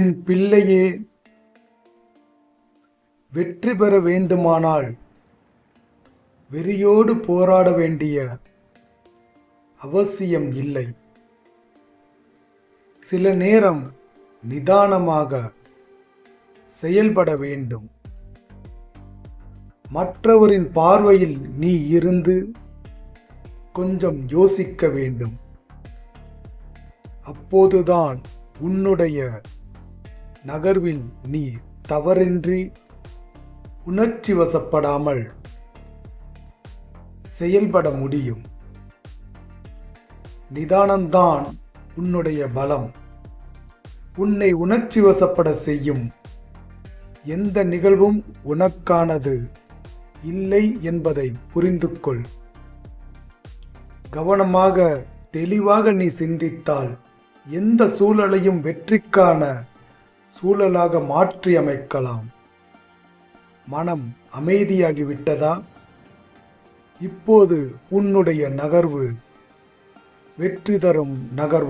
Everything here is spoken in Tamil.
என் பிள்ளையே, வெற்றி பெற வேண்டுமானால் வெறியோடு போராட வேண்டிய அவசியம் இல்லை. சில நேரம் நிதானமாக செயல்பட வேண்டும். மற்றவரின் பார்வையில் நீ இருந்து கொஞ்சம் யோசிக்க வேண்டும். அப்போதுதான் உன்னுடைய நகர்வில் நீ தவறின்றி உணர்ச்சி வசப்படாமல் செயல்பட முடியும். நிதானம்தான் உன்னுடைய பலம். உன்னை உணர்ச்சி வசப்பட செய்யும் எந்த நிகழ்வும் உனக்கானது இல்லை என்பதை புரிந்து கொள். கவனமாக தெளிவாக நீ சிந்தித்தால் எந்த சூழலையும் வெற்றிக்கான சூழலாக மாற்றி அமைக்கலாம். மனம் அமைதியாகிவிட்டதா? இப்போது உன்னுடைய நகர்வு வெற்றி தரும் நகர்வா